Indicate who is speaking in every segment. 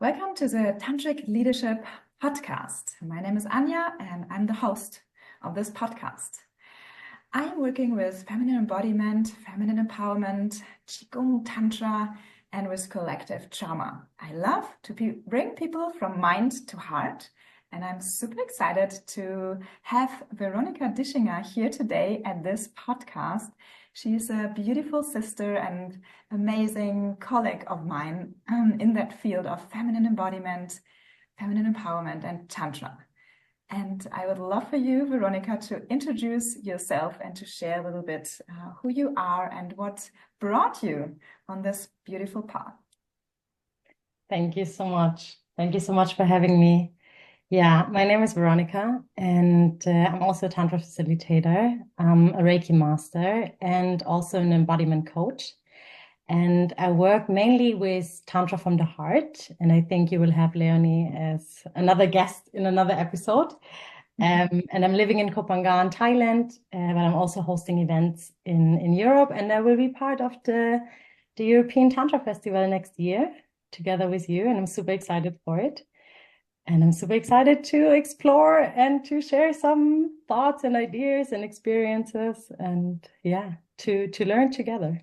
Speaker 1: Welcome to the Tantric Leadership Podcast. My name is Anja and I'm the host of this podcast. I am working with feminine embodiment, feminine empowerment, Qigong, Tantra, and with collective trauma. I love to bring people from mind to heart, and I'm super excited to have Veronika Dischinger here today at this podcast. She's a beautiful sister and amazing colleague of mine in that field of feminine embodiment, feminine empowerment, and Tantra. And I would love for you, Veronika, to introduce yourself and to share a little bit who you are and what brought you on this beautiful path.
Speaker 2: Thank you so much. Thank you so much for having me. Yeah, my name is Veronika, and I'm also a Tantra facilitator. I'm a Reiki master and also an embodiment coach. And I work mainly with Tantra from the heart. And I think you will have Leonie as another guest in another episode. And I'm living in Koh Phangan, Thailand, but I'm also hosting events in Europe. And I will be part of the European Tantra Festival next year together with you. And I'm super excited for it. And I'm super excited to explore and to share some thoughts and ideas and experiences and to learn together.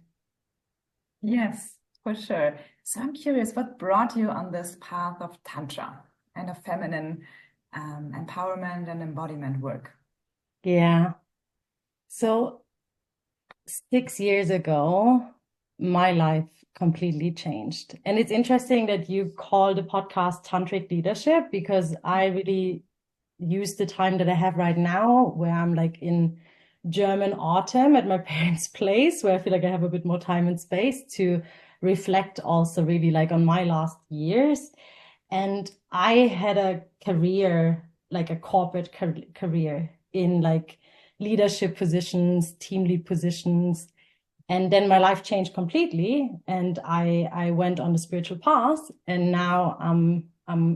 Speaker 1: Yes, for sure. So I'm curious, what brought you on this path of Tantra and of feminine empowerment and embodiment work?
Speaker 2: Yeah. So 6 years ago, my life completely changed. And it's interesting that you call the podcast Tantric Leadership, because I really use the time that I have right now where I'm like in German autumn at my parents' place, where I feel like I have a bit more time and space to reflect also really like on my last years. And I had a career, like a corporate career in like leadership positions, team lead positions. And then my life changed completely, and I went on the spiritual path, and now I'm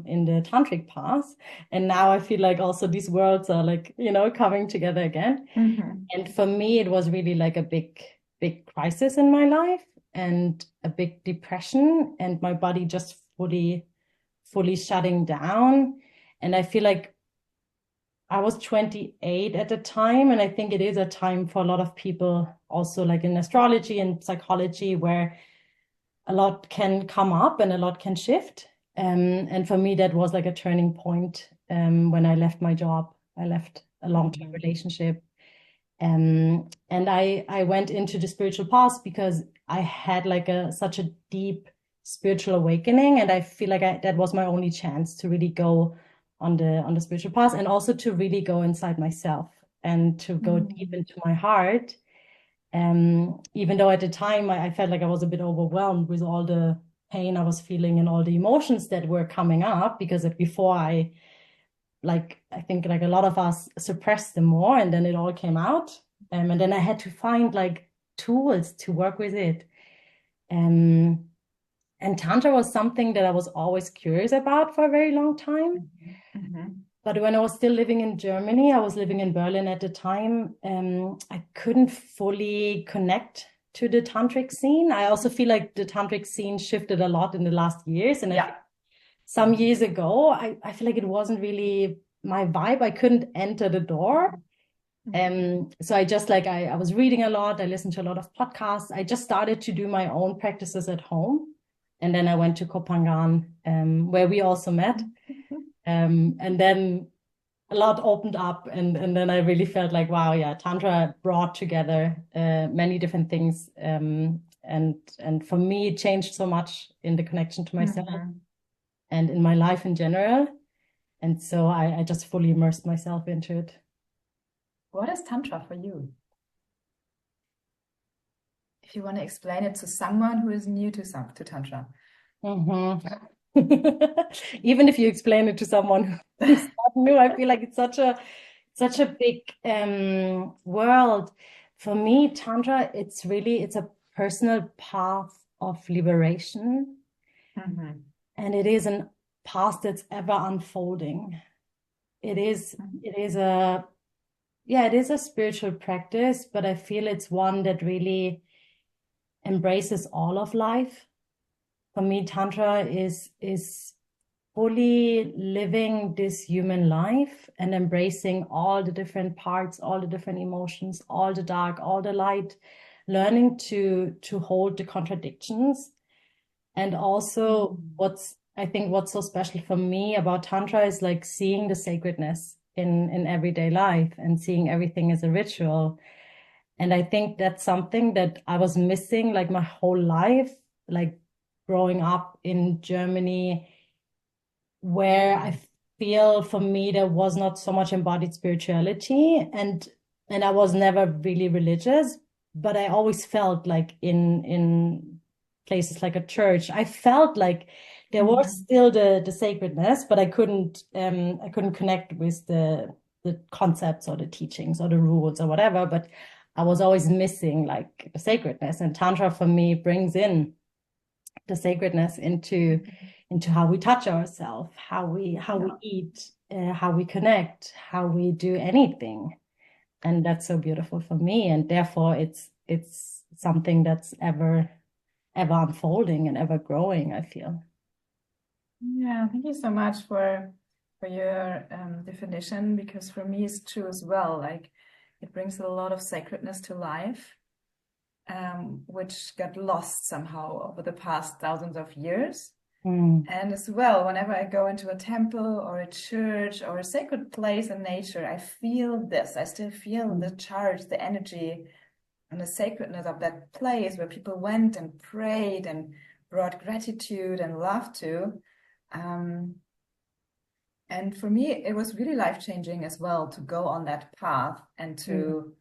Speaker 2: in the tantric path, and now I feel like also these worlds are like, coming together again. And for me, it was really like a big crisis in my life and a big depression, and my body just fully shutting down. And I feel like I was 28 at the time, and I think it is a time for a lot of people also like in astrology and psychology where a lot can come up and a lot can shift. And for me, that was like a turning point when I left my job. I left a long-term relationship. And I went into the spiritual path because I had like such a deep spiritual awakening, and I feel like that was my only chance to really go on the spiritual path, and also to really go inside myself and to go deep into my heart. Even though at the time I felt like I was a bit overwhelmed with all the pain I was feeling and all the emotions that were coming up, because before I think like a lot of us suppressed them more, and then it all came out. And then I had to find like tools to work with it. And Tantra was something that I was always curious about for a very long time. But when I was still living in Germany, I was living in Berlin at the time, I couldn't fully connect to the tantric scene. I also feel like the tantric scene shifted a lot in the last years. And some years ago, I feel like it wasn't really my vibe. I couldn't enter the door. So I just I was reading a lot. I listened to a lot of podcasts. I just started to do my own practices at home. And then I went to Koh Phangan, where we also met. And then a lot opened up, and then I really felt like, wow, yeah, Tantra brought together many different things. And for me, it changed so much in the connection to myself and in my life in general. And so I just fully immersed myself into it.
Speaker 1: What is Tantra for you? If you want to explain it to someone who is new to Tantra.
Speaker 2: Even if you explain it to someone who's not new, I feel like it's such a big world. For me, Tantra, it's a personal path of liberation. And it is a path that's ever unfolding. It is a spiritual practice, but I feel it's one that really embraces all of life. For me, Tantra is fully living this human life and embracing all the different parts, all the different emotions, all the dark, all the light, learning to hold the contradictions. And also I think what's so special for me about Tantra is like seeing the sacredness in everyday life and seeing everything as a ritual. And I think that's something that I was missing like my whole life, like growing up in Germany, where I feel for me there was not so much embodied spirituality, and I was never really religious, but I always felt like in places like a church, I felt like there was still the sacredness, but I couldn't connect with the concepts or the teachings or the rules or whatever, but I was always missing like the sacredness. And Tantra for me brings in the sacredness into how we touch ourselves, how we eat, how we connect, how we do anything. And that's so beautiful for me. And therefore it's something that's ever unfolding and ever growing, I feel.
Speaker 1: Yeah, thank you so much for your definition, because for me it's true as well. Like it brings a lot of sacredness to life, which got lost somehow over the past thousands of years. And as well, whenever I go into a temple or a church or a sacred place in nature, I feel this. I still feel the charge, the energy, and the sacredness of that place where people went and prayed and brought gratitude and love to. And for me, it was really life-changing as well to go on that path and to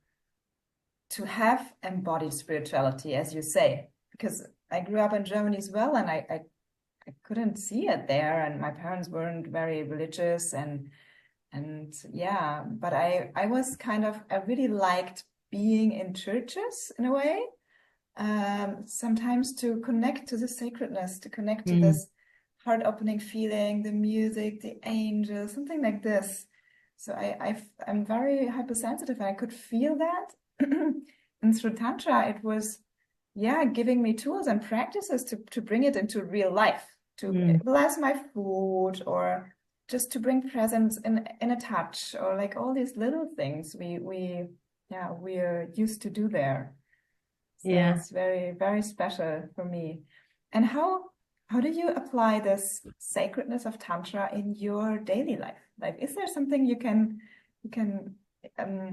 Speaker 1: have embodied spirituality, as you say, because I grew up in Germany as well, and I couldn't see it there, and my parents weren't very religious, and yeah, but I really liked being in churches in a way, sometimes to connect to the sacredness, to connect to this heart-opening feeling, the music, the angels, something like this. So I'm very hypersensitive, and I could feel that. And through Tantra, it was giving me tools and practices to bring it into real life, to bless my food, or just to bring presence in a touch, or like all these little things we're used to do there. So it's very, very special for me. And how do you apply this sacredness of Tantra in your daily life? Like, is there something you can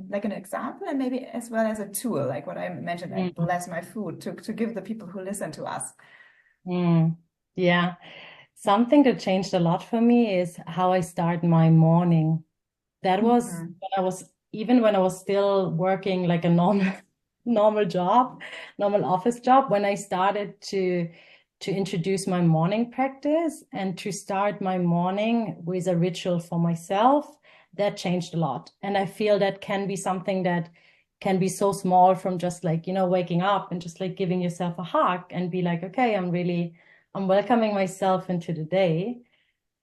Speaker 1: like an example, and maybe as well as a tool, like what I mentioned, like bless my food, to give the people who listen to us?
Speaker 2: Yeah. Something that changed a lot for me is how I start my morning. That was when I was still working like a normal job, normal office job, when I started to introduce my morning practice and to start my morning with a ritual for myself. That changed a lot. And I feel that can be something that can be so small, from just like, waking up and just like giving yourself a hug and be like, okay, I'm welcoming myself into the day.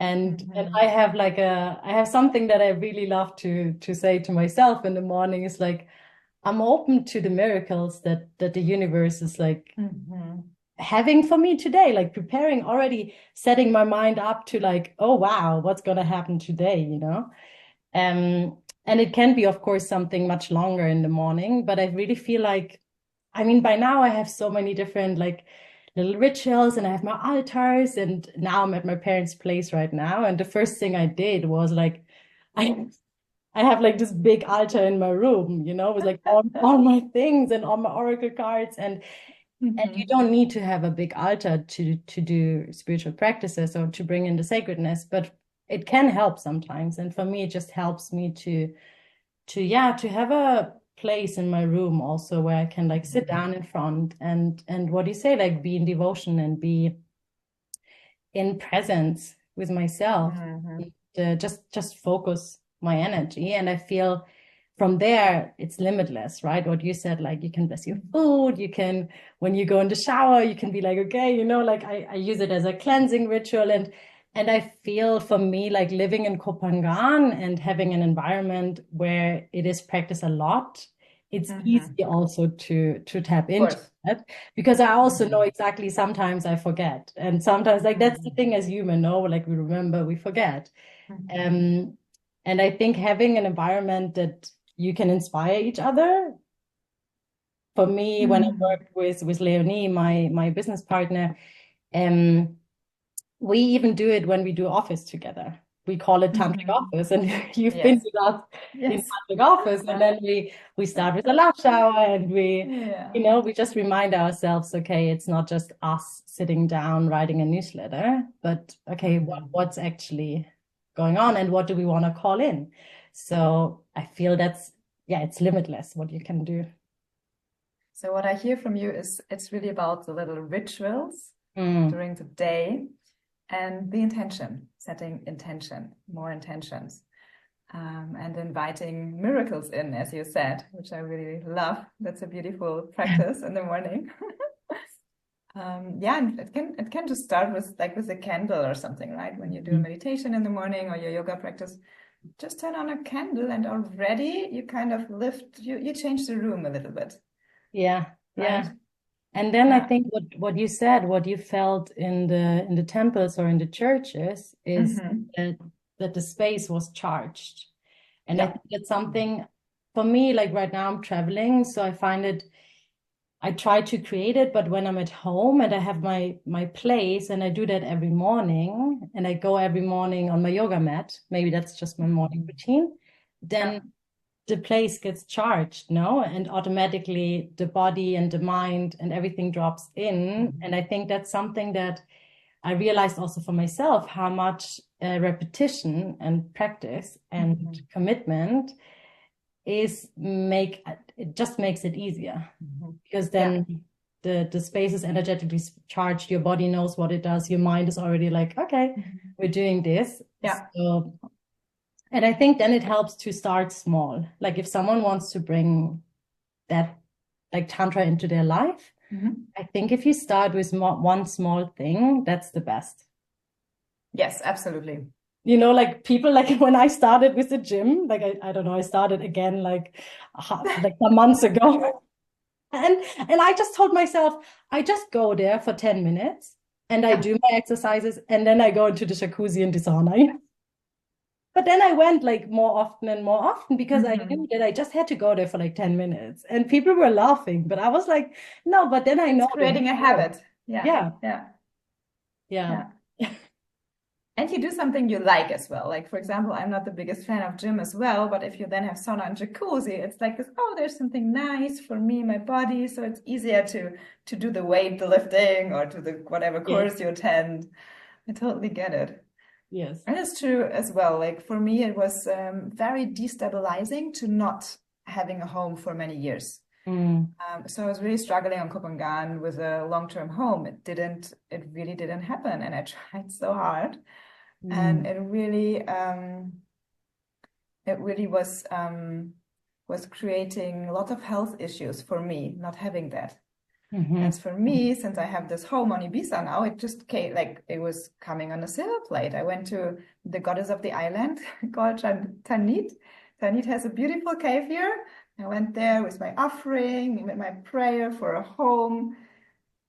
Speaker 2: And I have something that I really love to say to myself in the morning, is like, I'm open to the miracles that the universe is like having for me today, like preparing already, setting my mind up to like, oh wow, what's going to happen today, and it can be, of course, something much longer in the morning, but I really feel like, by now I have so many different like little rituals, and I have my altars, and now I'm at my parents' place right now. And the first thing I did was like, I have like this big altar in my room, with like all my things and all my oracle cards, and you don't need to have a big altar to do spiritual practices or to bring in the sacredness, but it can help sometimes. And for me, it just helps me to have a place in my room also where I can like sit down in front and what do you say, like be in devotion and be in presence with myself, just focus my energy. And I feel from there it's limitless, right? What you said, like you can bless your food, you can, when you go in the shower, you can be like, okay, like I use it as a cleansing ritual. And I feel for me, like living in Kopangan and having an environment where it is practiced a lot, it's easy also to tap into that, because I also know exactly sometimes I forget. And sometimes like that's the thing as human, no? Like we remember, we forget. And I think having an environment that you can inspire each other. For me, when I worked with Leonie, my business partner, we even do it when we do office together. We call it Tantric Office, and you've been with us in Tantric Office, and then we start with a love shower, and we just remind ourselves, okay, it's not just us sitting down writing a newsletter, but okay, what's actually going on, and what do we want to call in? So I feel it's limitless what you can do.
Speaker 1: So what I hear from you is it's really about the little rituals during the day and the intention, setting intention, more intentions, and inviting miracles in, as you said, which I really love. That's a beautiful practice in the morning. And it can just start with a candle or something, right? When you do a meditation in the morning or your yoga practice, just turn on a candle and already you kind of you change the room a little bit.
Speaker 2: Yeah.
Speaker 1: Right?
Speaker 2: Yeah. And then I think what you said, what you felt in the temples or in the churches is that the space was charged. And I think that's something for me, like right now I'm traveling, so I find I try to create it, but when I'm at home and I have my place and I do that every morning and I go every morning on my yoga mat, maybe that's just my morning routine, then the place gets charged, no? And automatically the body and the mind and everything drops in. And I think that's something that I realized also for myself, how much repetition and practice and commitment it just makes it easier. Because then the space is energetically charged, your body knows what it does, your mind is already like, okay, we're doing this. So, and I think then it helps to start small. Like if someone wants to bring that like Tantra into their life, I think if you start with one small thing, that's the best.
Speaker 1: Yes, absolutely.
Speaker 2: You know, like people, like when I started with the gym, like I don't know, I started again like some months ago. And I just told myself, I just go there for 10 minutes and I do my exercises and then I go into the jacuzzi and the sauna. But then I went like more often and more often because I knew that I just had to go there for like 10 minutes. And people were laughing, but I was like, no, but then I know.
Speaker 1: It's creating a habit.
Speaker 2: Yeah.
Speaker 1: And you do something you like as well. Like, for example, I'm not the biggest fan of gym as well, but if you then have sauna and jacuzzi, it's like this, oh, there's something nice for me, my body. So it's easier to do the lifting or to the whatever course you attend. I totally get it.
Speaker 2: Yes.
Speaker 1: And it's true as well. Like for me, it was very destabilizing to not having a home for many years. So I was really struggling on Kopangan with a long-term home. It really didn't happen. And I tried so hard. And it really was creating a lot of health issues for me, not having that. As for me, since I have this home on Ibiza now, it just came like it was coming on a silver plate. I went to the goddess of the island called Tanit. Tanit has a beautiful cave here. I went there with my offering, with my prayer for a home.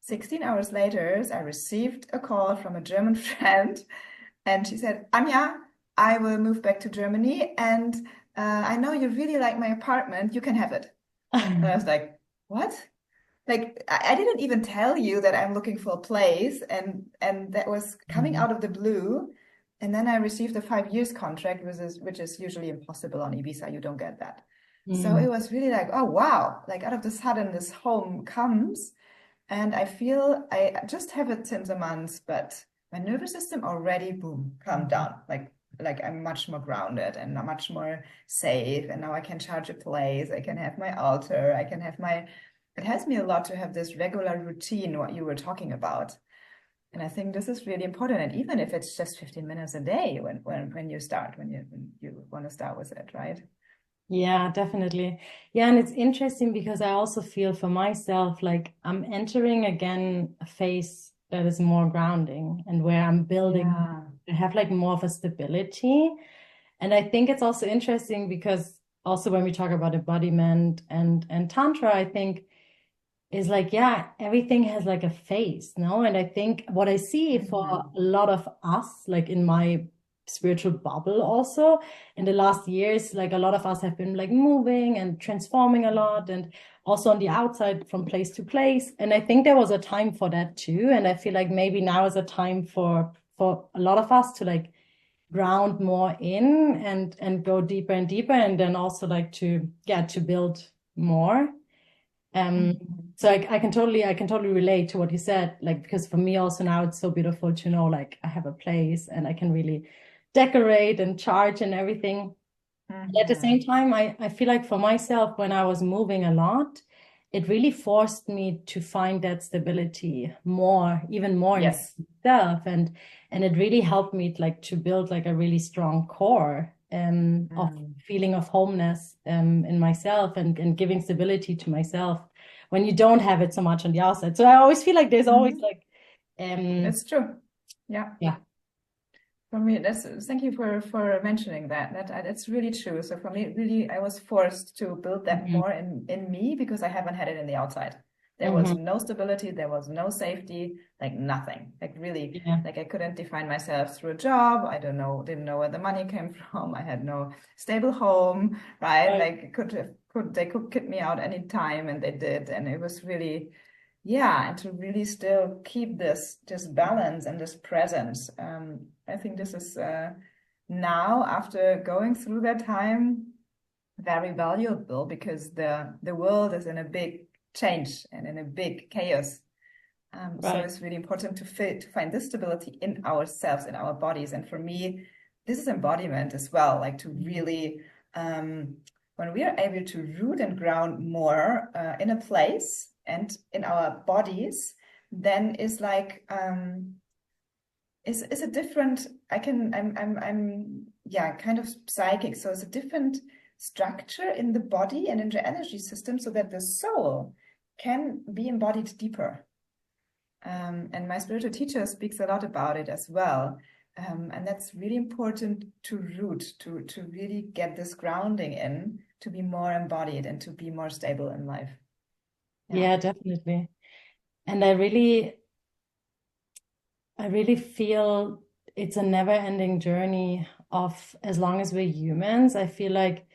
Speaker 1: 16 hours later, I received a call from a German friend, and she said, Anja, I will move back to Germany, and I know you really like my apartment. You can have it. And I was like, what? Like, I didn't even tell you that I'm looking for a place, and that was coming out of the blue. And then I received a 5 years contract, which is usually impossible on Ibiza. You don't get that. So it was really like, oh, wow. Like out of the sudden, this home comes. And I feel I just have it since a month, but my nervous system already, boom, calmed down. Like I'm much more grounded and much more safe. And now I can charge a place. I can have my altar. I can have it helps me a lot to have this regular routine, what you were talking about. And I think this is really important. And even if it's just 15 minutes a day when you start, when you want to start with it, right?
Speaker 2: Yeah, definitely. Yeah, and it's interesting because I also feel for myself like I'm entering again a phase that is more grounding and where I'm building, I have like more of a stability. And I think it's also interesting because also when we talk about embodiment and Tantra, I think is like, yeah, everything has like a face, no? And I think what I see for a lot of us, like in my spiritual bubble also in the last years, like a lot of us have been like moving and transforming a lot, and also on the outside from place to place. And I think there was a time for that too. And I feel like maybe now is a time for a lot of us to like ground more in and go deeper and deeper, and then also like to build more. So I can totally relate to what you said, like, because for me also now it's so beautiful to know like I have a place and I can really decorate and charge and everything. And at the same time, I feel like for myself, when I was moving a lot, it really forced me to find that stability even more in myself. And it really helped me like to build like a really strong core of feeling of homeness in myself, and giving stability to myself when you don't have it so much on the outside. So I always feel like there's always like
Speaker 1: it's true. Yeah. For me, thank you for mentioning that. That's really true. So for me, really, I was forced to build that more in me, because I haven't had it in the outside. There was no stability, there was no safety, like nothing. Like really, like I couldn't define myself through a job. I didn't know where the money came from. I had no stable home, right? Like they could kick me out anytime, and they did. And it was really, and to really still keep this balance and this presence. I think this is now, after going through that time, very valuable, because the world is in a big change and in a big chaos. So it's really important to find this stability in ourselves, in our bodies. And for me, this is embodiment as well, like to really, when we are able to root and ground more in a place and in our bodies, then is like, is a different, I'm kind of psychic. So it's a different structure in the body and in the energy system, so that the soul can be embodied deeper. And my spiritual teacher speaks a lot about it as well. And that's really important to root, to really get this grounding in, to be more embodied and to be more stable in life.
Speaker 2: Yeah, definitely. And I really feel it's a never-ending journey of, as long as we're humans, I feel like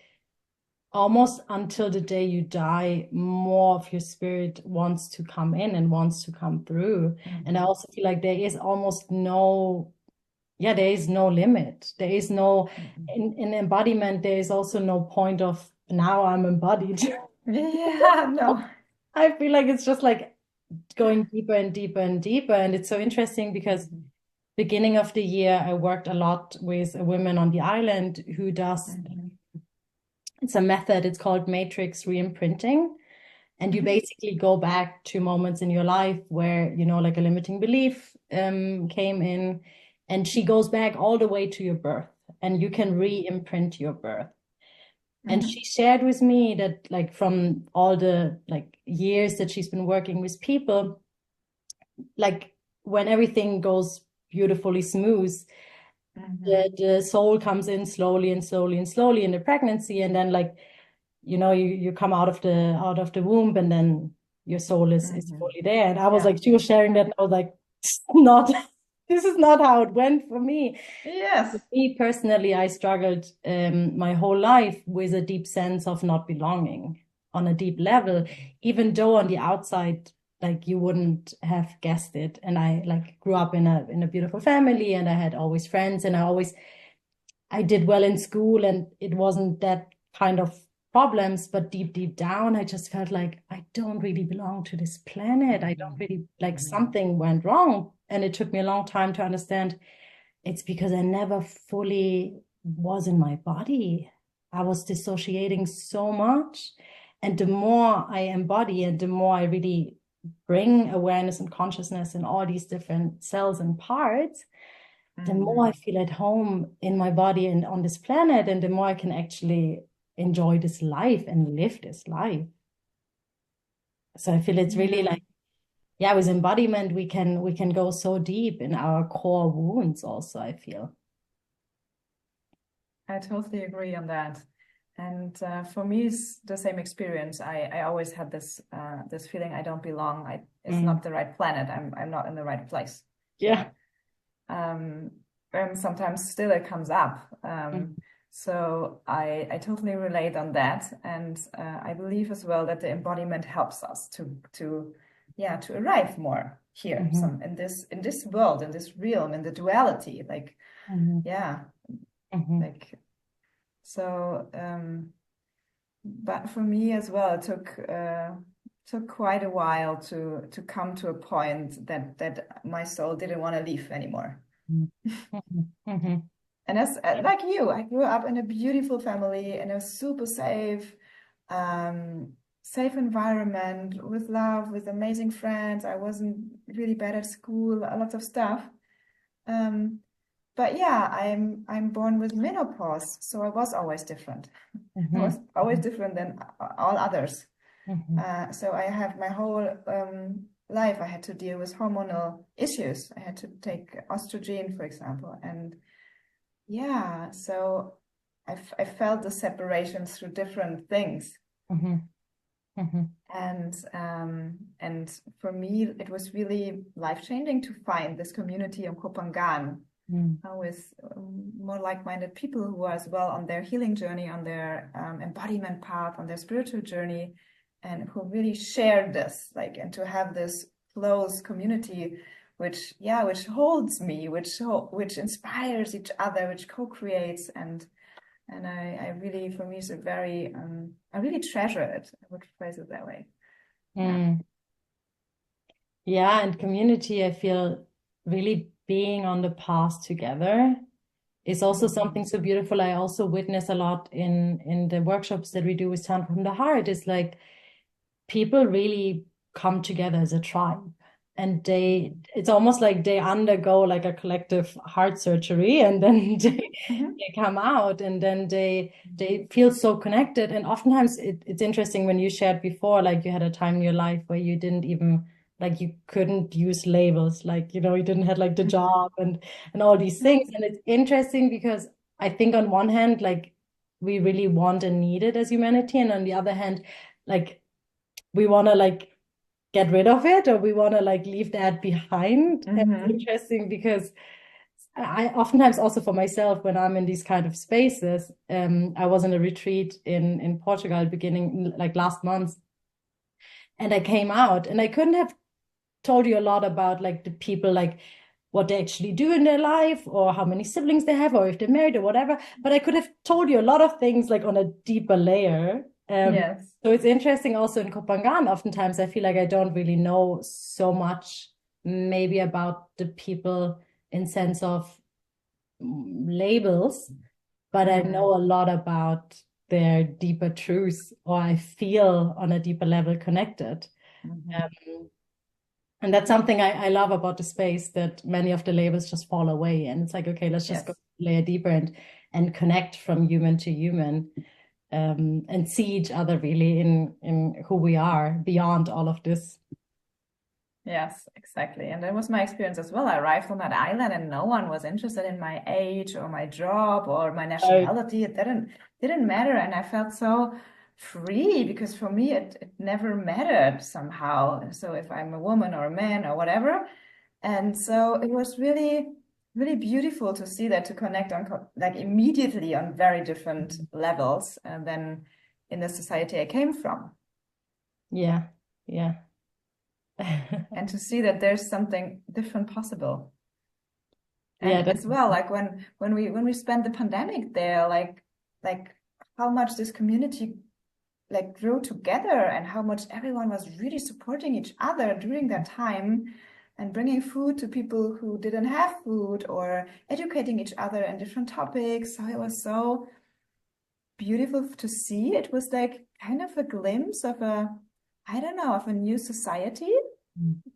Speaker 2: almost until the day you die, more of your spirit wants to come in and wants to come through. And I also feel like there is almost no limit. There is no, in embodiment, there is also no point of, now I'm embodied.
Speaker 1: No.
Speaker 2: I feel like it's just like going deeper and deeper and deeper. And it's so interesting because beginning of the year, I worked a lot with a woman on the island who does, it's a method, it's called matrix re-imprinting. And you basically go back to moments in your life where, like a limiting belief came in, and she goes back all the way to your birth, and you can re-imprint your birth. And she shared with me that, like, from all the like years that she's been working with people, like when everything goes beautifully smooth, the soul comes in slowly and slowly and slowly in the pregnancy, and then like, you come out of the womb, and then your soul is fully there. And I was like, she was sharing that, and I was like, this is not how it went for me.
Speaker 1: Yes.
Speaker 2: For me personally, I struggled my whole life with a deep sense of not belonging on a deep level, even though on the outside, like, you wouldn't have guessed it. And I like grew up in a beautiful family, and I had always friends, and I did well in school, and it wasn't that kind of problems, but deep down, I just felt like I don't really belong to this planet. I don't really, like, something went wrong. And it took me a long time to understand it's because I never fully was in my body. I was dissociating so much. And the more I embody, and the more I really bring awareness and consciousness in all these different cells and parts, the more I feel at home in my body and on this planet, and the more I can actually enjoy this life and live this life. So I feel it's really like, with embodiment, we can go so deep in our core wounds also, I feel.
Speaker 1: I totally agree on that. And for me, it's the same experience. I always had this this feeling I don't belong. It's not the right planet. I'm not in the right place.
Speaker 2: Yeah.
Speaker 1: And sometimes still it comes up. So I totally relate on that, and I believe as well that the embodiment helps us to arrive more here, some in this world, in this realm, in the duality, like like so. But for me as well, it took quite a while to come to a point that my soul didn't want to leave anymore. And as like you, I grew up in a beautiful family in a super safe environment with love, with amazing friends. I wasn't really bad at school, a lot of stuff. But yeah, I'm born with menopause, so I was always different. I was always different than all others. So I have my whole life, I had to deal with hormonal issues. I had to take estrogen, for example, and yeah, so I felt the separation through different things. And for me, it was really life-changing to find this community in Kopangan with more like-minded people who are as well on their healing journey, on their embodiment path, on their spiritual journey, and who really share this, like, and to have this close community which holds me, which inspires each other, which co-creates, and I really, for me, it's a very I really treasure it. I would phrase it that way.
Speaker 2: Yeah, and community, I feel really being on the path together is also something so beautiful. I also witness a lot in the workshops that we do with Tantra from the Heart. Is like people really come together as a tribe. And it's almost like they undergo like a collective heart surgery, and then they come out, and then they feel so connected. And oftentimes it's interesting when you shared before, like you had a time in your life where you didn't even, like you couldn't use labels, like, you didn't have like the job and all these things. And it's interesting because I think on one hand, like we really want and need it as humanity. And on the other hand, like we want to like get rid of it, or we want to like leave that behind. And it's interesting because I oftentimes also for myself, when I'm in these kind of spaces, I was in a retreat in Portugal beginning like last month, and I came out and I couldn't have told you a lot about like the people, like what they actually do in their life, or how many siblings they have, or if they're married or whatever, but I could have told you a lot of things like on a deeper layer.
Speaker 1: Yes.
Speaker 2: So it's interesting also in Kopangan, oftentimes I feel like I don't really know so much maybe about the people in sense of labels, but I know a lot about their deeper truths, or I feel on a deeper level connected. And that's something I love about the space, that many of the labels just fall away, and it's like, okay, let's just go a layer deeper and connect from human to human. And see each other really in who we are beyond all of this.
Speaker 1: Yes, exactly. And that was my experience as well. I arrived on that island and no one was interested in my age or my job or my nationality. It didn't matter. And I felt so free because for me, it never mattered somehow. So if I'm a woman or a man or whatever. And so it was really, really beautiful to see that, to connect on like immediately on very different levels than in the society I came from.
Speaker 2: Yeah.
Speaker 1: And to see that there's something different possible. And as well, like when we spent the pandemic there, like how much this community like grew together, and how much everyone was really supporting each other during that time, and bringing food to people who didn't have food, or educating each other in different topics. So it was so beautiful to see. It was like kind of a glimpse of a new society,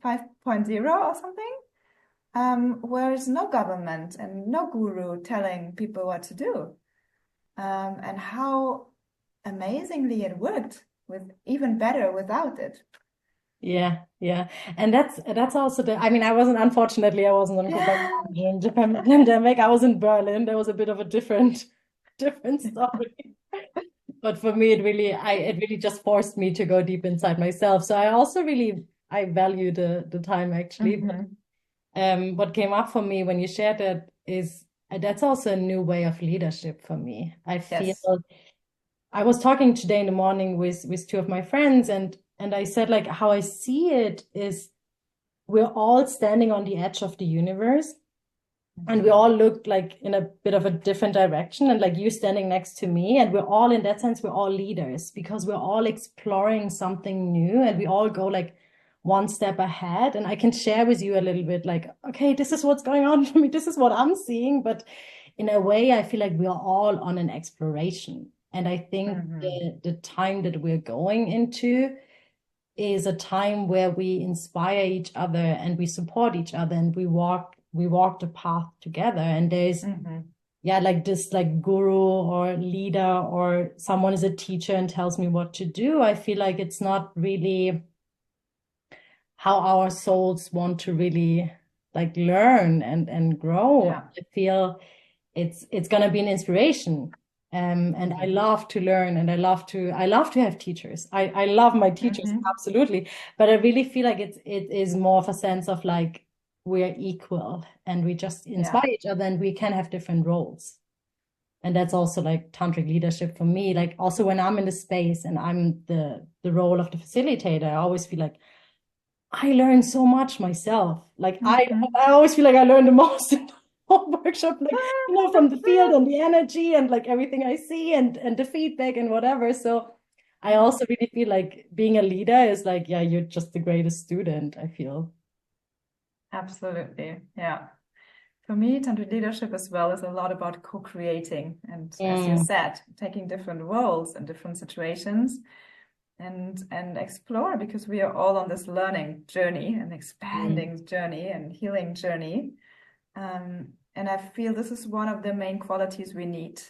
Speaker 1: 5.0 or something, where there's no government and no guru telling people what to do. And how amazingly it worked, with even better without it.
Speaker 2: Yeah. And that's also unfortunately I wasn't on Copenhagen during the pandemic. I was in Berlin. There was a bit of a different story. But for me, it really just forced me to go deep inside myself. So I also I value the time actually. But what came up for me when you shared that is that's also a new way of leadership for me. I feel
Speaker 1: Yes.
Speaker 2: I was talking today in the morning with two of my friends, and I said like how I see it is we're all standing on the edge of the universe. And we all look like in a bit of a different direction, and like you standing next to me, and we're all, in that sense, we're all leaders because we're all exploring something new, and we all go like one step ahead. And I can share with you a little bit like, okay, this is what's going on for me, this is what I'm seeing. But in a way, I feel like we are all on an exploration. And I think the time that we're going into is a time where we inspire each other and we support each other, and we walk the path together. And there's like this like guru or leader or someone is a teacher and tells me what to do. I feel like it's not really how our souls want to really like learn and grow.
Speaker 1: Yeah.
Speaker 2: I feel it's gonna be an inspiration. And I love to learn, and I love to have teachers. I love my teachers, absolutely. But I really feel like it is more of a sense of like we're equal and we just inspire each other, and we can have different roles. And that's also like tantric leadership for me. Like also when I'm in the space and I'm the role of the facilitator, I always feel like I learn so much myself. Like I always feel like I learn the most in the whole workshop, like from the field and the energy and like everything I see and the feedback and whatever. So I also really feel like being a leader is like, yeah, you're just the greatest student, I feel.
Speaker 1: Absolutely. Yeah. For me, tantric leadership as well is a lot about co-creating. And as you said, taking different roles in different situations and explore, because we are all on this learning journey and expanding journey and healing journey. And I feel this is one of the main qualities we need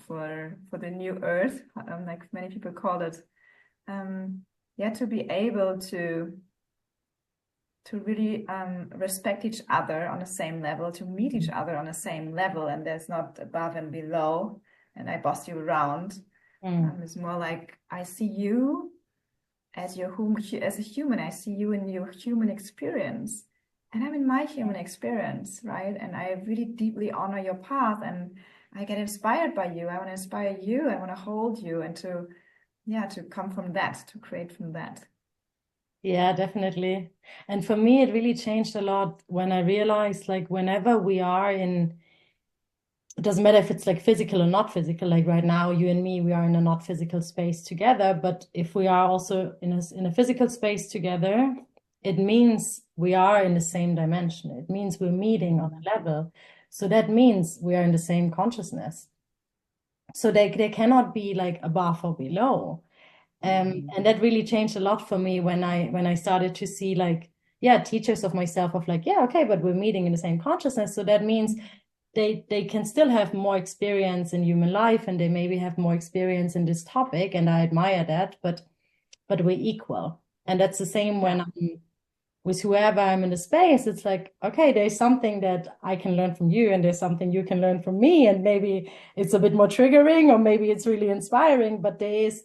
Speaker 1: for the new earth, like many people call it. To be able to really respect each other on the same level, to meet each other on the same level, and there's not above and below, and I boss you around. It's more like I see you as a human. I see you in your human experience, and I'm in my human experience, right? And I really deeply honor your path, and I get inspired by you. I want to inspire you. I want to hold you, and to come from that, to create from that.
Speaker 2: Yeah, definitely. And for me, it really changed a lot when I realized, like, whenever we are in, it doesn't matter if it's like physical or not physical, like right now, you and me, we are in a not physical space together. But if we are also in a physical space together, it means we are in the same dimension. It means we're meeting on a level. So that means we are in the same consciousness. So they cannot be like above or below. And that really changed a lot for me when I started to see like, teachers of myself of like, okay, but we're meeting in the same consciousness. So that means they can still have more experience in human life, and they maybe have more experience in this topic. And I admire that, but we're equal. And that's the same when I'm with whoever I'm in the space. It's like, okay, there's something that I can learn from you, and there's something you can learn from me. And maybe it's a bit more triggering, or maybe it's really inspiring, but there is,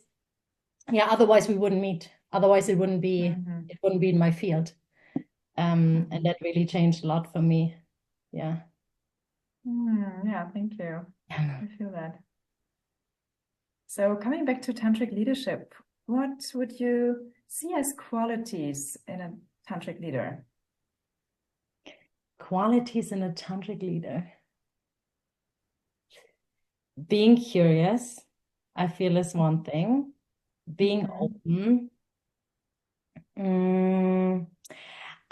Speaker 2: otherwise we wouldn't meet. Otherwise it wouldn't be in my field. And that really changed a lot for me. Yeah.
Speaker 1: Yeah, thank you. I feel that. So coming back to tantric leadership, what would you see as qualities in a tantric leader?
Speaker 2: Qualities in a tantric leader. Being curious, I feel, is one thing. Being open.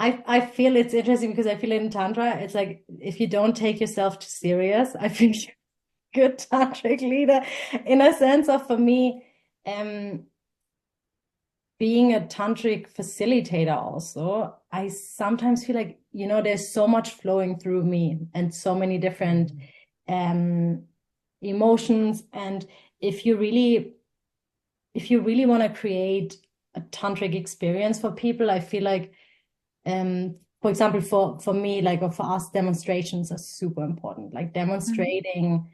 Speaker 2: I feel it's interesting because I feel in Tantra, it's like if you don't take yourself too serious, I feel you're a good tantric leader, in a sense of, for me, being a tantric facilitator also, I sometimes feel like, there's so much flowing through me and so many different emotions. And if you really want to create a tantric experience for people, I feel like, for example, for me, like, or for us, demonstrations are super important. Like demonstrating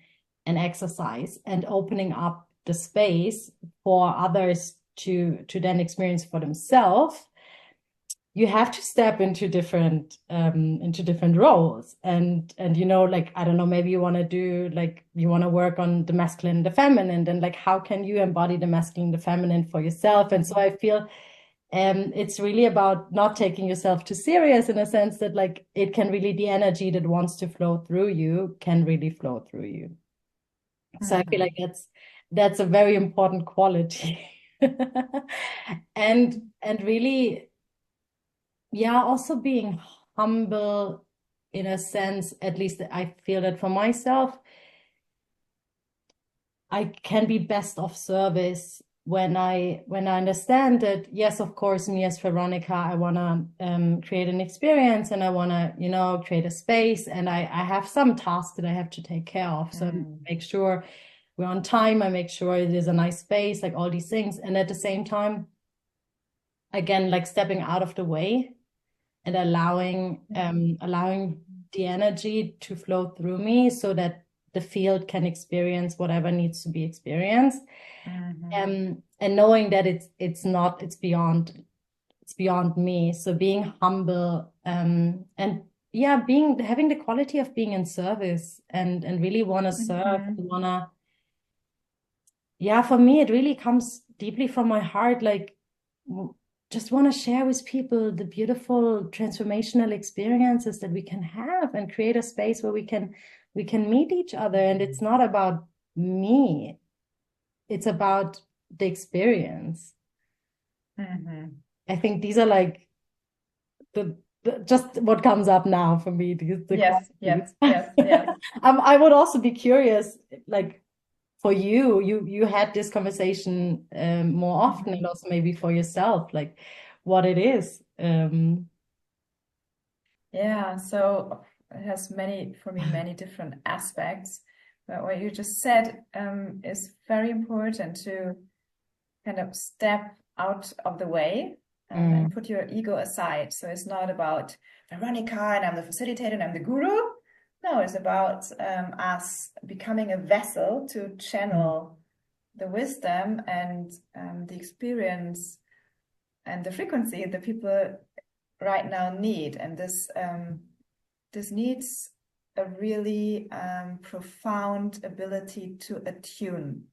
Speaker 2: an exercise and opening up the space for others to then experience for themselves, you have to step into different roles. And you know, like, I don't know, maybe you want to work on the masculine and the feminine, then like, how can you embody the masculine and the feminine for yourself? And so I feel it's really about not taking yourself too serious, in a sense that like it can really, the energy that wants to flow through you can really flow through you. So I feel like that's a very important quality. and really, yeah, also being humble, in a sense, at least I feel that for myself, I can be best of service when I understand that, yes, of course, me as Veronika, I want to create an experience, and I want to, you know, create a space, and I have some tasks that I have to take care of. So make sure we're on time. I make sure it is a nice space, like all these things. And at the same time, again, like stepping out of the way and allowing the energy to flow through me, so that the field can experience whatever needs to be experienced. And knowing that it's beyond me. So being humble, and yeah, having the quality of being in service, and really want to serve, and for me, it really comes deeply from my heart, like just want to share with people the beautiful transformational experiences that we can have, and create a space where we can meet each other. And it's not about me, it's about the experience. I think these are like the just what comes up now for me.
Speaker 1: Yes.
Speaker 2: I would also be curious, like, for you had this conversation more often, and also maybe for yourself, like what it is.
Speaker 1: So it has many different aspects. But what you just said is very important, to kind of step out of the way and put your ego aside. So it's not about Veronika and I'm the facilitator and I'm the guru. No, it's about us becoming a vessel to channel the wisdom and the experience and the frequency that people right now need. And this needs a really profound ability to attune.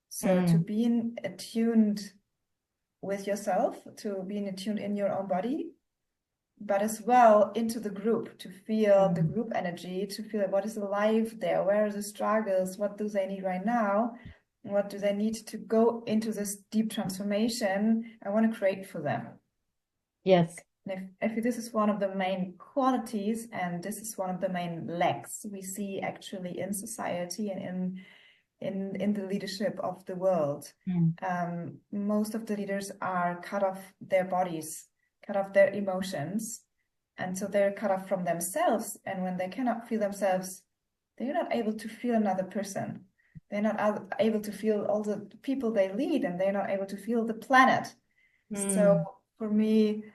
Speaker 1: So to being attuned with yourself, to being attuned in your own body, but as well into the group, to feel the group energy, to feel what is alive there, where are the struggles, what do they need right now, what do they need to go into this deep transformation I want to create for them.
Speaker 2: Yes.
Speaker 1: And if this is one of the main qualities, and this is one of the main lacks we see actually in society and in the leadership of the world. Most of the leaders are cut off their bodies, cut off their emotions, and so they're cut off from themselves. And when they cannot feel themselves, they're not able to feel another person. They're not able to feel all the people they lead, and they're not able to feel the planet. So for me,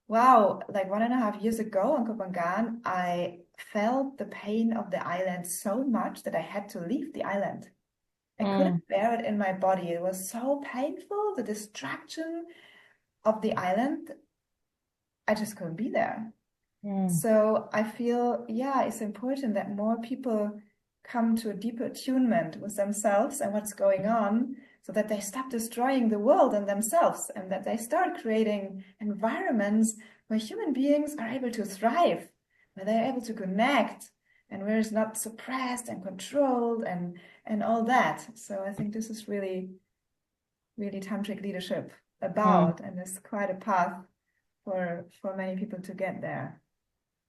Speaker 1: wow, like 1.5 years ago on Kopangan, I felt the pain of the island so much that I had to leave the island. I couldn't bear it in my body. It was so painful, the distraction of the island. I just couldn't be there. So I feel, it's important that more people come to a deeper attunement with themselves and what's going on, so that they stop destroying the world and themselves, and that they start creating environments where human beings are able to thrive, where they're able to connect, and where it's not suppressed and controlled and all that. So I think this is really, really Tantric leadership about, and it's quite a path for many people to get there,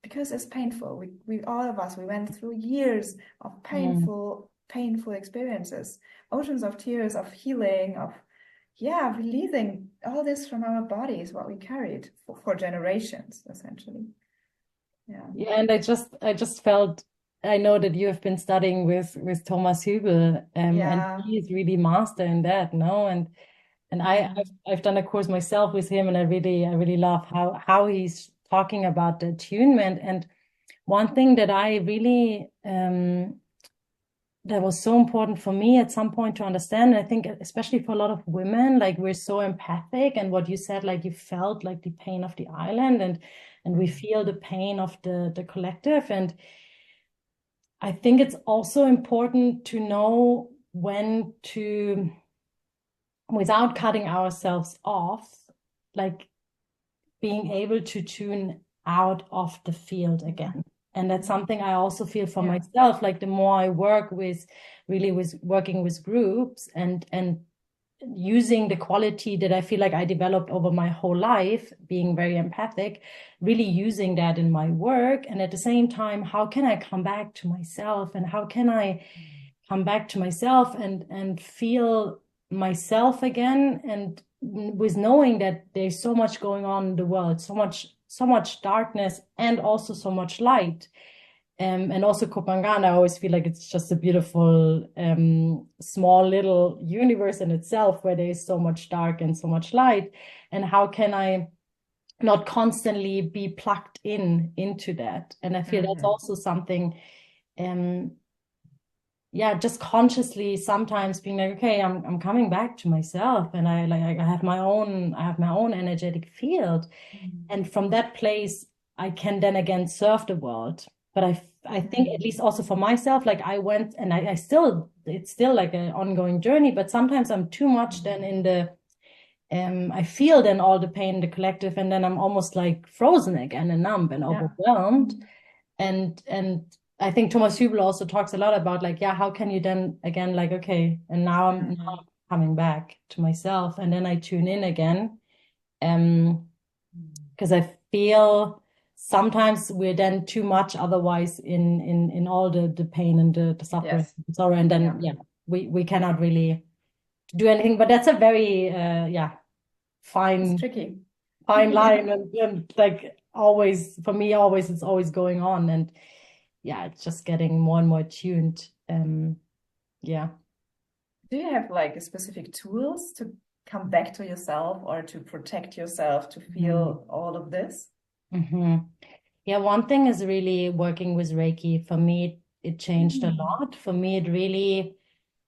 Speaker 1: because it's painful. We all of us, we went through years of painful experiences, oceans of tears, of healing, of releasing all this from our bodies, what we carried for generations, essentially.
Speaker 2: And I just felt, I know that you have been studying with Thomas Hübel, and he is really master in that, no? And I've done a course myself with him, and I really love how he's talking about the attunement. And one thing that I really that was so important for me at some point to understand. I think especially for a lot of women, like we're so empathic, and what you said, like you felt like the pain of the island, and we feel the pain of the collective. And I think it's also important to know when to, without cutting ourselves off, like being able to tune out of the field again. And that's something I also feel for myself. Like the more I work with working with groups and using the quality that I feel like I developed over my whole life, being very empathic, really using that in my work. And at the same time, how can I come back to myself, and how can I come back to myself and feel myself again, and with knowing that there's so much going on in the world, so much darkness and also so much light. And also Kopangana, I always feel like it's just a beautiful, small little universe in itself, where there's so much dark and so much light. And how can I not constantly be plugged into that? And I feel that's also something, just consciously sometimes being like, okay, I'm coming back to myself, and I have my own energetic field. And from that place, I can then again serve the world. But I think, at least also for myself, like I went, and I still, it's still like an ongoing journey, but sometimes I'm too much then in the, I feel then all the pain in the collective, and then I'm almost like frozen again and numb and overwhelmed. And I think Thomas Hübel also talks a lot about like, how can you then again, like, okay, and now I'm coming back to myself, and then I tune in again. Because I feel sometimes we're then too much otherwise in all the pain and the suffering and sorrow, and then we cannot really do anything. But that's a very fine,
Speaker 1: it's tricky,
Speaker 2: fine line, and like always for me, it's always going on, and it's just getting more and more tuned.
Speaker 1: Do you have like specific tools to come back to yourself, or to protect yourself, to feel all of this?
Speaker 2: Yeah, one thing is really working with Reiki. For me, it changed a lot. For me,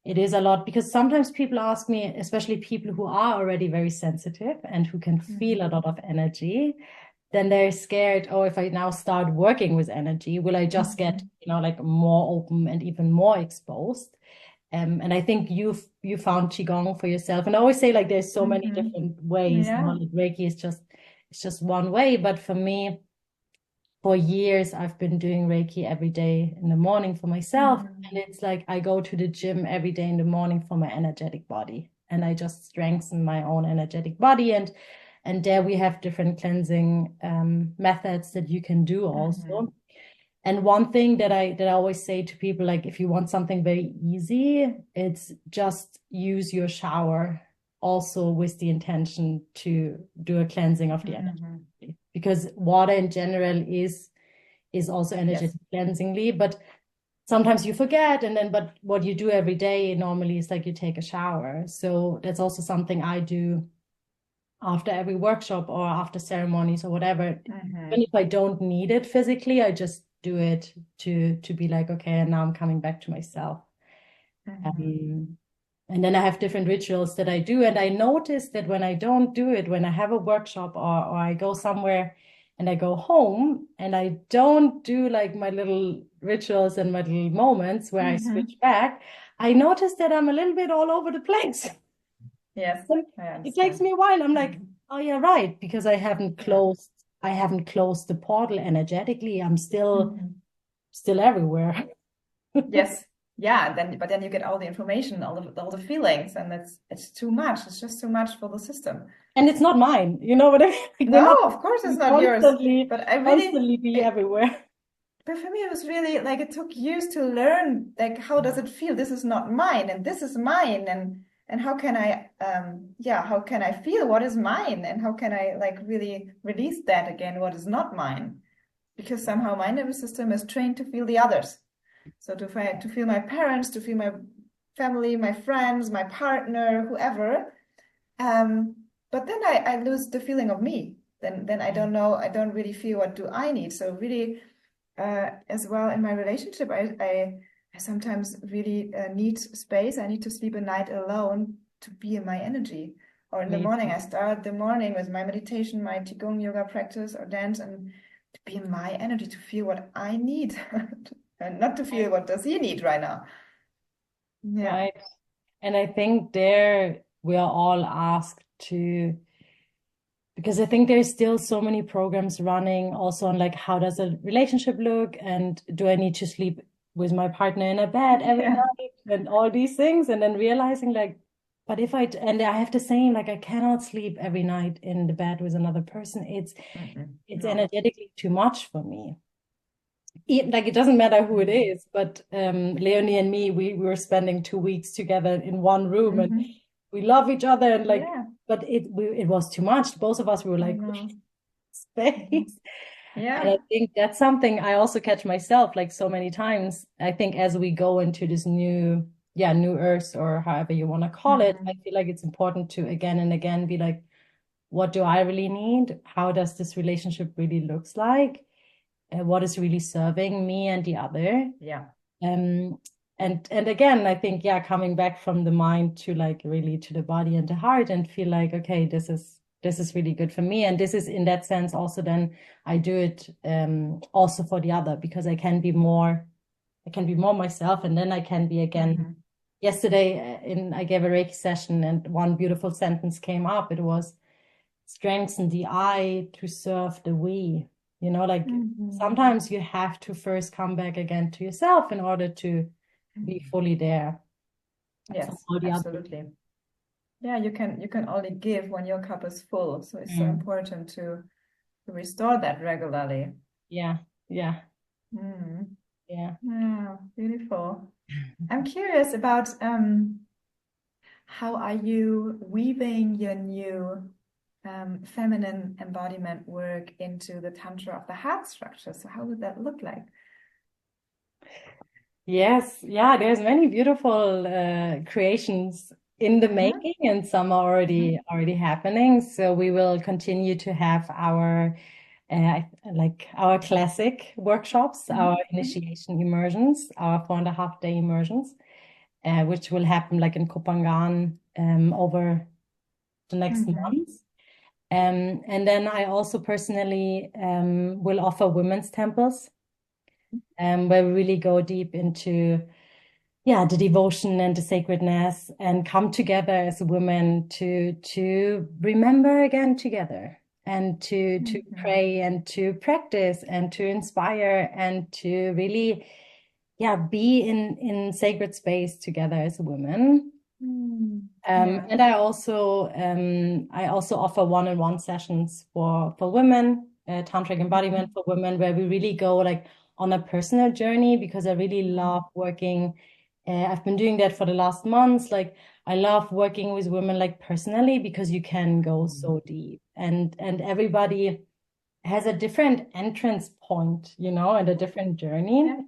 Speaker 2: it is a lot, because sometimes people ask me, especially people who are already very sensitive and who can feel a lot of energy, then they're scared, oh, if I now start working with energy, will I just get, like more open and even more exposed? And I think you found Qigong for yourself. And I always say, like, there's so many different ways. Like Reiki is just one way. But for me, for years, I've been doing Reiki every day in the morning for myself. And it's like I go to the gym every day in the morning for my energetic body. And I just strengthen my own energetic body. And there we have different cleansing methods that you can do also. And one thing that I always say to people, like, if you want something very easy, it's just use your shower also with the intention to do a cleansing of the energy. Because water in general is also energetic cleansingly, but sometimes you forget, but what you do every day normally is like you take a shower. So that's also something I do after every workshop or after ceremonies or whatever. Even if I don't need it physically, I just do it to be like, okay, and now I'm coming back to myself. And then I have different rituals that I do. And I notice that when I don't do it, when I have a workshop or I go somewhere and I go home and I don't do like my little rituals and my little moments where I switch back, I notice that I'm a little bit all over the place.
Speaker 1: Yes.
Speaker 2: It takes me a while. I'm like, oh yeah, right. Because I haven't closed the portal energetically. I'm still everywhere.
Speaker 1: Yes. Yeah. But then you get all the information, all the feelings, and it's too much. It's just too much for the system.
Speaker 2: And it's not mine. You know what I mean? Like,
Speaker 1: no, of course it's not yours. But I really
Speaker 2: constantly be everywhere.
Speaker 1: But for me, it was really like, it took years to learn, like, how does it feel? This is not mine, and this is mine, and how can I how can I feel what is mine, and how can I like really release that again, what is not mine? Because somehow my nervous system is trained to feel the others. So to feel my parents, to feel my family, my friends, my partner, whoever. But then I lose the feeling of me. Then I don't know, I don't really feel what do I need. So really, as well in my relationship, I I sometimes really need space. I need to sleep a night alone to be in my energy. Or in the morning, I start the morning with my meditation, my Qigong yoga practice or dance, and to be in my energy, to feel what I need and not to feel what does he need right now. Yeah.
Speaker 2: Right. And I think there we are all asked to, because I think there's still so many programs running also on like, how does a relationship look? And do I need to sleep with my partner in a bed every night and all these things? And then realizing like, but if and I have the same, like I cannot sleep every night in the bed with another person. It's energetically too much for me. Like it doesn't matter who it is, but Leonie and me, we were spending 2 weeks together in one room and we love each other and like, but it was too much. Both of us were like, space.
Speaker 1: Yeah.
Speaker 2: And I think that's something I also catch myself like so many times. I think as we go into this new earth or however you want to call it, I feel like it's important to again and again be like, what do I really need? How does this relationship really looks like? What is really serving me and the other?
Speaker 1: Yeah.
Speaker 2: And again, I think, coming back from the mind to like really to the body and the heart and feel like, okay, this is really good for me. And this is in that sense also then I do it also for the other, because I can be more myself, and then I can be again. Yesterday I gave a Reiki session and one beautiful sentence came up. It was, strengthen the I to serve the we. You know, like sometimes you have to first come back again to yourself in order to be fully there.
Speaker 1: Yes, absolutely. Yeah, you can only give when your cup is full. So it's so important to restore that regularly.
Speaker 2: Yeah.
Speaker 1: Yeah, beautiful. I'm curious about how are you weaving your new feminine embodiment work into the Tantra of the heart structure? So how would that look like?
Speaker 2: Yes, there's many beautiful creations in the making, and some are already happening. So we will continue to have our our classic workshops, our initiation immersions, our 4.5-day immersions, which will happen like in Kopangan over the next months. And then I also personally will offer women's temples, where we really go deep into the devotion and the sacredness, and come together as women to remember again together, and to pray and to practice and to inspire and to really be in sacred space together as women. And I also offer one-on-one sessions for women, tantric embodiment for women, where we really go like on a personal journey, because I really love working. I've been doing that for the last months. Like I love working with women like personally, because you can go so deep, and everybody has a different entrance point, you know, and a different journey. Yeah.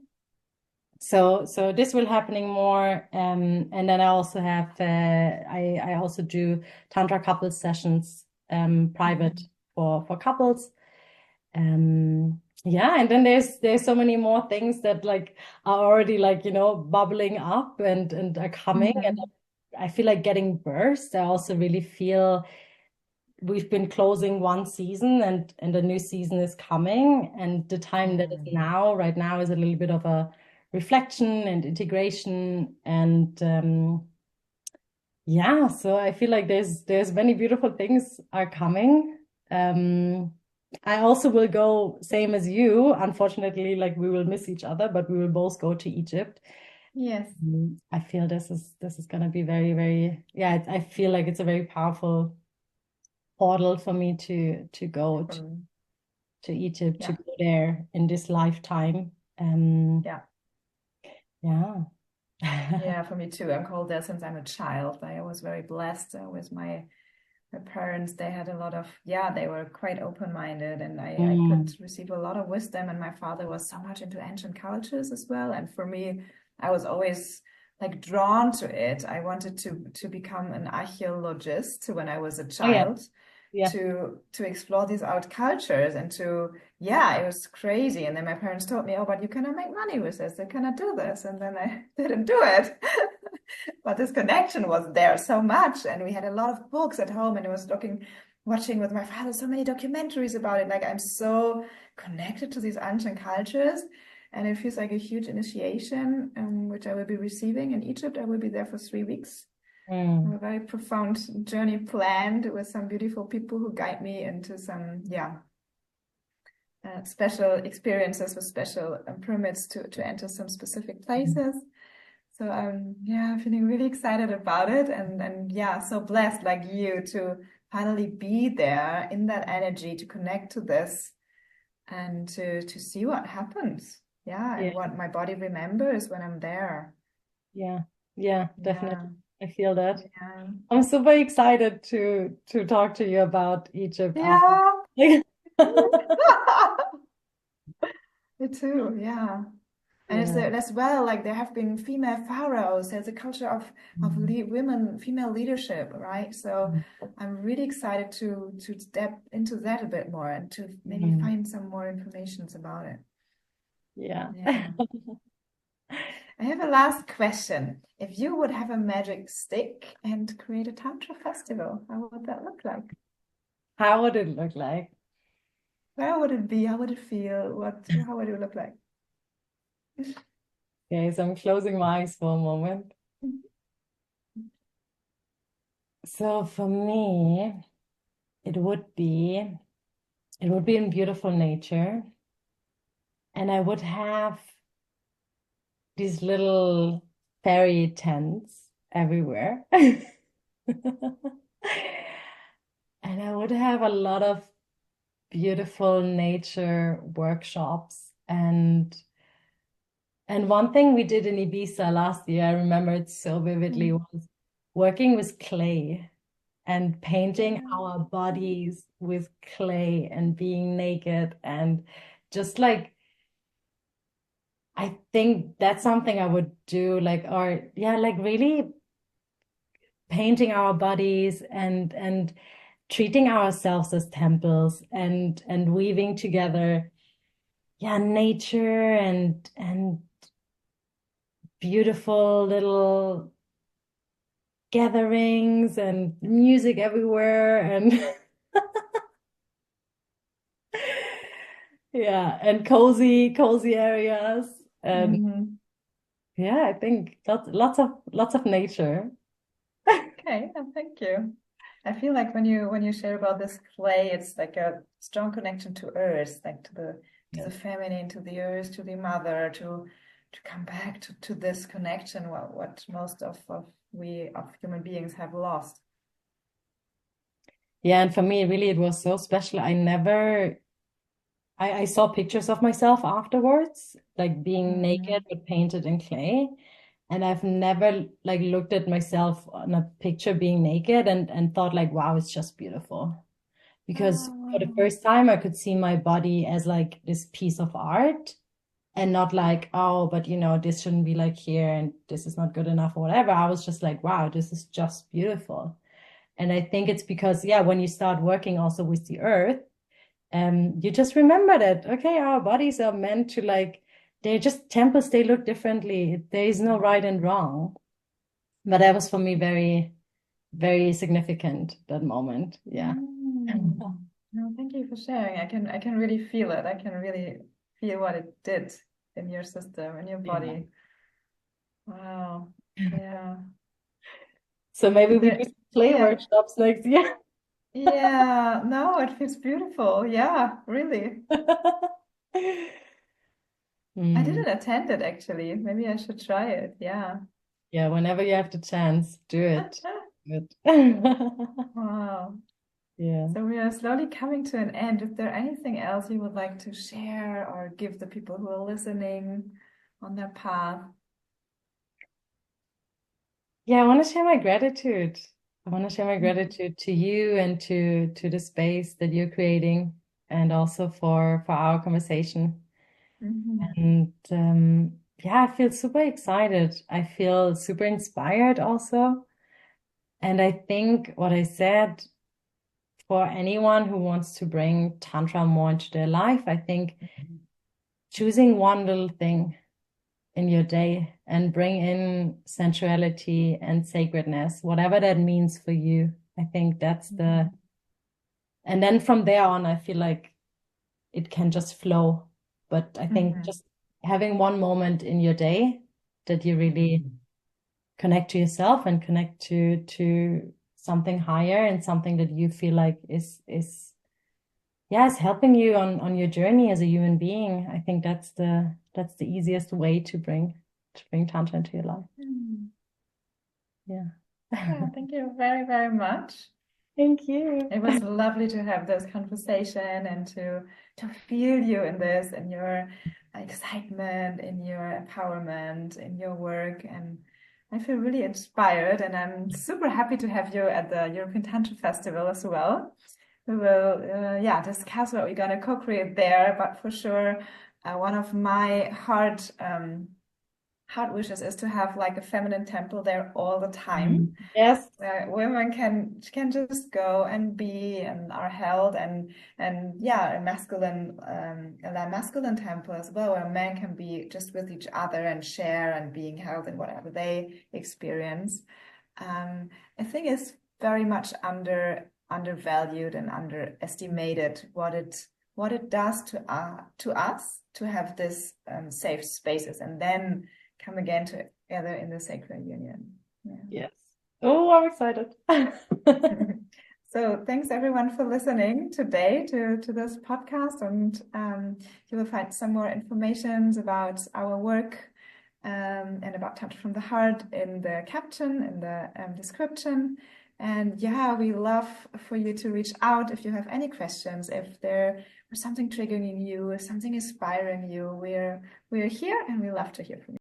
Speaker 2: So this will happening more, and then I also have I also do Tantra couple sessions, private for couples. And then there's so many more things that like are already like, you know, bubbling up and are coming, and I feel like getting burst. I also really feel we've been closing one season and a new season is coming, and the time that is right now is a little bit of a reflection and integration, and so I feel like there's many beautiful things are coming. I also will go, same as you, unfortunately, like we will miss each other, but we will both go to Egypt.
Speaker 1: Yes.
Speaker 2: I feel this is going to be very, very, I feel like it's a very powerful portal for me to go to Egypt, to go there in this lifetime.
Speaker 1: For me too. I'm called there since I'm a child. I was very blessed with my parents. They had a lot of, they were quite open-minded, and I could receive a lot of wisdom. And my father was so much into ancient cultures as well. And for me, I was always like drawn to it. I wanted to become an archaeologist when I was a child. To explore these old cultures and to yeah, it was crazy. And then my parents told me, oh, but you cannot make money with this. You cannot do this. And then I didn't do it. But this connection was there so much. And we had a lot of books at home, and I was watching with my father so many documentaries about it. Like, I'm so connected to these ancient cultures. And it feels like a huge initiation, which I will be receiving in Egypt. I will be there for 3 weeks. A very profound journey planned with some beautiful people who guide me into some, special experiences with special permits to enter some specific places. So I'm feeling really excited about it, and so blessed like you to finally be there in that energy, to connect to this and to see what happens. And what my body remembers when I'm there.
Speaker 2: Yeah, definitely. I feel that. I'm super excited to talk to you about Egypt after.
Speaker 1: Me too, yeah. And it's as well, like there have been female pharaohs. There's a culture of women, female leadership, right? So I'm really excited to step into that a bit more and to maybe find some more information about it.
Speaker 2: Yeah.
Speaker 1: I have a last question. If you would have a magic stick and create a Tantra festival, how would that look like?
Speaker 2: How would it look like?
Speaker 1: Where would it be? How would it feel? How would it look like?
Speaker 2: Okay, so I'm closing my eyes for a moment. So for me, it would be in beautiful nature, and I would have these little fairy tents everywhere. And I would have a lot of beautiful nature workshops, and one thing we did in Ibiza last year, I remember it so vividly, was working with clay and painting our bodies with clay and being naked, and just like, I think that's something I would do, like really painting our bodies and treating ourselves as temples, and weaving together nature and beautiful little gatherings and music everywhere, and and cozy areas, and I think lots of nature.
Speaker 1: Okay, thank you. I feel like when you share about this clay, it's like a strong connection to earth, like to the feminine, to the earth, to the mother, to come back to this connection, what most of human beings have lost.
Speaker 2: Yeah, and for me, really, it was so special. I saw pictures of myself afterwards, like being naked but painted in clay. And I've never like looked at myself on a picture being naked and thought like, wow, it's just beautiful. Because for the first time, I could see my body as like this piece of art, and not like, oh, but this shouldn't be like here and this is not good enough or whatever. I was just like, wow, this is just beautiful. And I think it's because, when you start working also with the earth, you just remember that, okay, our bodies are meant to like, they're just temples, they look differently. There is no right and wrong. But that was for me very, very significant, that moment. Yeah.
Speaker 1: No, thank you for sharing. I can really feel it. I can really feel what it did in your system, in your body. Wow. Yeah.
Speaker 2: So maybe we do play workshops next year.
Speaker 1: Yeah, no, it feels beautiful. Yeah, really. I didn't attend it actually. Maybe I should try it. Yeah.
Speaker 2: Yeah, whenever you have the chance, do it. Good.
Speaker 1: Wow.
Speaker 2: Yeah.
Speaker 1: So we are slowly coming to an end. Is there anything else you would like to share or give the people who are listening on their path?
Speaker 2: Yeah, I want to share my gratitude. I want to share my gratitude to you and to the space that you're creating, and also for our conversation. And I feel super excited. I feel super inspired also. And I think what I said for anyone who wants to bring Tantra more into their life, I think choosing one little thing in your day and bring in sensuality and sacredness, whatever that means for you. I think that's and then from there on, I feel like it can just flow. But I think just having one moment in your day that you really connect to yourself and connect to something higher and something that you feel like is helping you on your journey as a human being. I think that's the easiest way to bring Tantra into your life. Yeah.
Speaker 1: Thank you very, very much.
Speaker 2: Thank you.
Speaker 1: It was lovely to have this conversation and to feel you in this, in your excitement, in your empowerment, in your work. And I feel really inspired, and I'm super happy to have you at the European Tantra Festival as well. We will, discuss what we're going to co-create there. But for sure, one of my heart wishes is to have like a feminine temple there all the time.
Speaker 2: Yes.
Speaker 1: Where women can just go and be and are held, and a masculine temple as well, where men can be just with each other and share and being held in whatever they experience. I think it's very much undervalued and underestimated what it does to us to have this safe spaces, and then come again together in the sacred union.
Speaker 2: Yes. Oh, I'm excited.
Speaker 1: So thanks everyone for listening today to this podcast, and you will find some more information about our work and about Tantra from the Heart in the caption, in the description. And we love for you to reach out if you have any questions, if there was something triggering you, if something inspiring you. We're here, and we love to hear from you.